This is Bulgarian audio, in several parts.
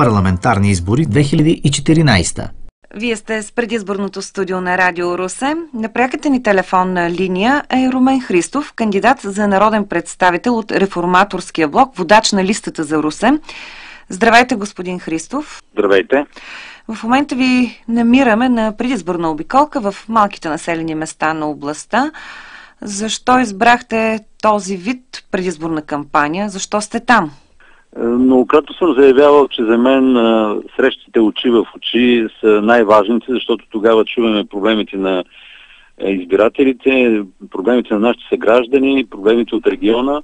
парламентарни избори 2014. Вие сте с предизборното студио на Радио Русе. На пряката ни телефонна линия е Румен Христов, кандидат за народен представител от Реформаторския блок, водач на листата за Русе. Здравейте, господин Христов. Здравейте. В момента ви намираме на предизборна обиколка в малките населени места на областта. Защо избрахте този вид предизборна кампания? Защо сте там? Многократно съм заявявал, че за мен срещите очи в очи са най-важните, защото тогава чуваме проблемите на избирателите, проблемите на нашите съграждани, проблемите от региона.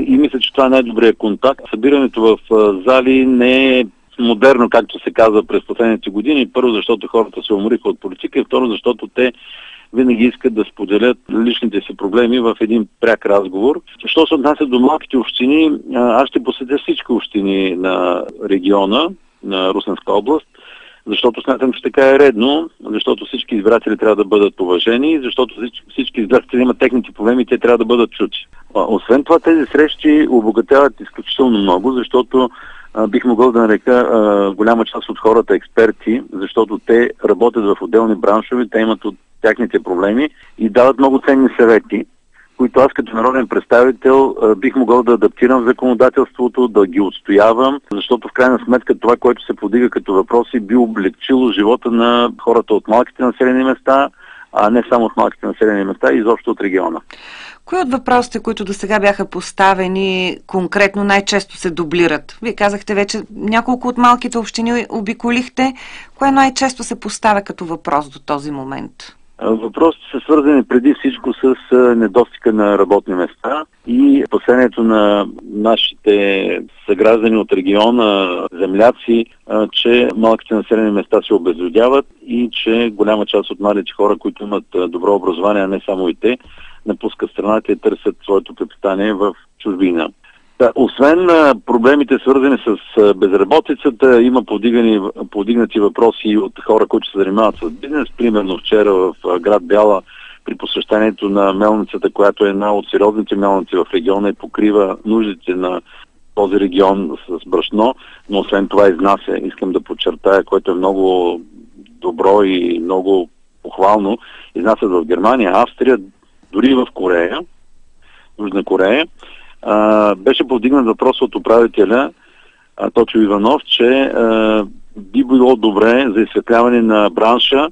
И мисля, че това е най-добрият контакт. Събирането в зали не е модерно, както се казва през последните години. Първо, защото хората се умориха от политика и второ, защото те винаги искат да споделят личните си проблеми в един пряк разговор. Що се отнася до малките общини, аз ще посетя всички общини на региона, на Русенска област, защото смятам, че така е редно, защото всички избиратели трябва да бъдат уважени, защото всички избиратели имат техните проблеми и те трябва да бъдат чути. Освен това, тези срещи обогатяват изключително много, защото бих могъл да нарека голяма част от хората експерти, защото те работят в отделни браншове, те имат от тяхните проблеми и дават много ценни съвети, които аз като народен представител бих могъл да адаптирам в законодателството, да ги отстоявам, защото в крайна сметка това, което се подига като въпроси, би облегчило живота на хората от малките населени места, а не само от малките населени места, и изобщо от региона. Кои от въпросите, които досега бяха поставени, конкретно най-често се дублират? Вие казахте вече, няколко от малките общини обиколихте. Кое най-често се поставя като въпрос до този момент? Въпросите са свързани преди всичко с недостига на работни места и опасението на нашите съграждани от региона, земляци, че малките населени места се обезлюдяват и че голяма част от младите хора, които имат добро образование, а не само и те, напускат страната и търсят своето препитание в чужбина. Освен проблемите, свързани с безработицата, има повдигнати въпроси от хора, които се занимават с бизнес. Примерно вчера в град Бяла при посещението на мелницата, която е една от сериозните мелници в региона и покрива нуждите на този регион с брашно, но освен това изнася, искам да подчертая, което е много добро и много похвално, изнасят в Германия, Австрия, дори и в Корея, Южна Корея. Беше повдигнат въпрос от управителя Точо Иванов, че би било добре за изсветляване на бранша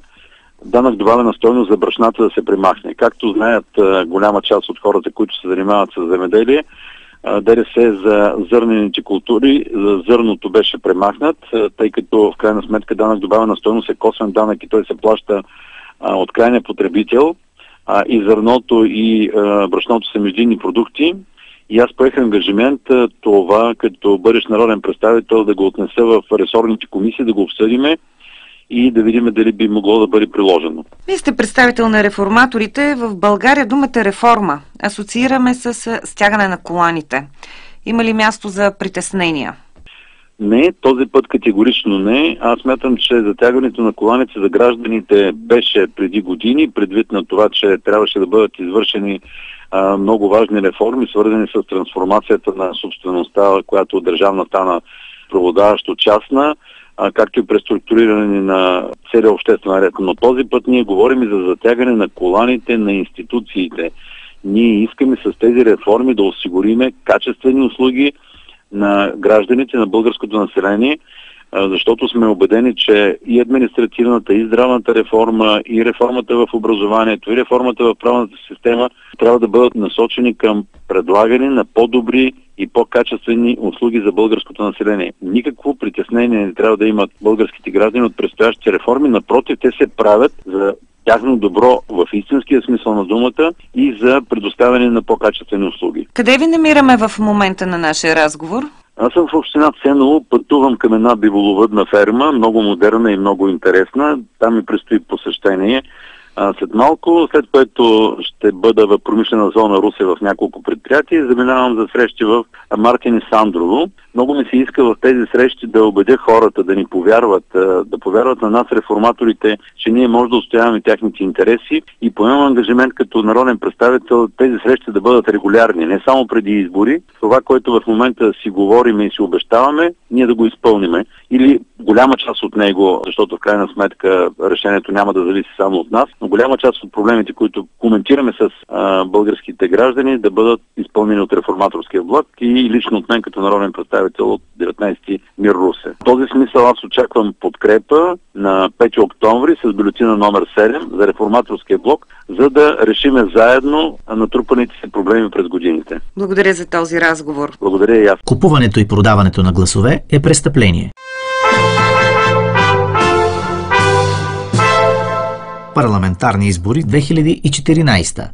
данък добавена стойност за брашната да се премахне. Както знаят голяма част от хората, които се занимават с земеделие, ДДС за зърнените култури, за зърното беше премахнат, тъй като в крайна сметка данък добавена стойност е косвен данък и той се плаща от крайния потребител, и зърното и брашното са междинни продукти. И аз поех ангажимент това, като бъдещ народен представител, да го отнеса в ресорните комисии, да го обсъдиме и да видим дали би могло да бъде приложено. Вие сте представител на реформаторите. В България думата реформа асоциираме с стягане на коланите. Има ли място за притеснения? Не, този път категорично не. Аз смятам, че затягането на коланите за гражданите беше преди години, предвид на това, че трябваше да бъдат извършени много важни реформи, свързани с трансформацията на собствеността, която от държавна стана преобладаващо частна, както и преструктуриране на целия обществен ред. Но този път ние говорим и за затягане на коланите на институциите. Ние искаме с тези реформи да осигуриме качествени услуги на гражданите, на българското население, защото сме убедени, че и административната, и здравната реформа, и реформата в образованието, и реформата в правната система трябва да бъдат насочени към предлагане на по-добри и по-качествени услуги за българското население. Никакво притеснение не трябва да имат българските граждани от предстоящите реформи. Напротив, те се правят за тяхно добро в истинския смисъл на думата и за предоставяне на по-качествени услуги. Къде ви намираме в момента на нашия разговор? Аз съм в община Ценово, пътувам към една биволовъдна ферма, много модерна и много интересна. Там ми предстои посещение след малко, след което ще бъда в промишлена зона Русе в няколко предприятия и заминавам за срещи в Мартин и Сандрово. Много ми се иска в тези срещи да убедя хората, да ни повярват, да повярват на нас, реформаторите, че ние може да отстояваме тяхните интереси и поемам ангажимент като народен представител тези срещи да бъдат регулярни, не само преди избори. Това, което в момента си говорим и си обещаваме, ние да го изпълниме. Или голяма част от него, защото в крайна сметка решението няма да зависи само от нас, но голяма част от проблемите, които коментираме с българските граждани, да бъдат изпълнени от Реформаторския блок и лично от мен като народен представител от 19 МИР Русе. В този смисъл аз очаквам подкрепа на 5 октомври с бюлетина номер 7 за Реформаторския блок, за да решиме заедно натрупаните си проблеми през годините. Благодаря за този разговор. Благодаря и аз. Купуването и продаването на гласове е престъпление. Парламентарни избори 2014.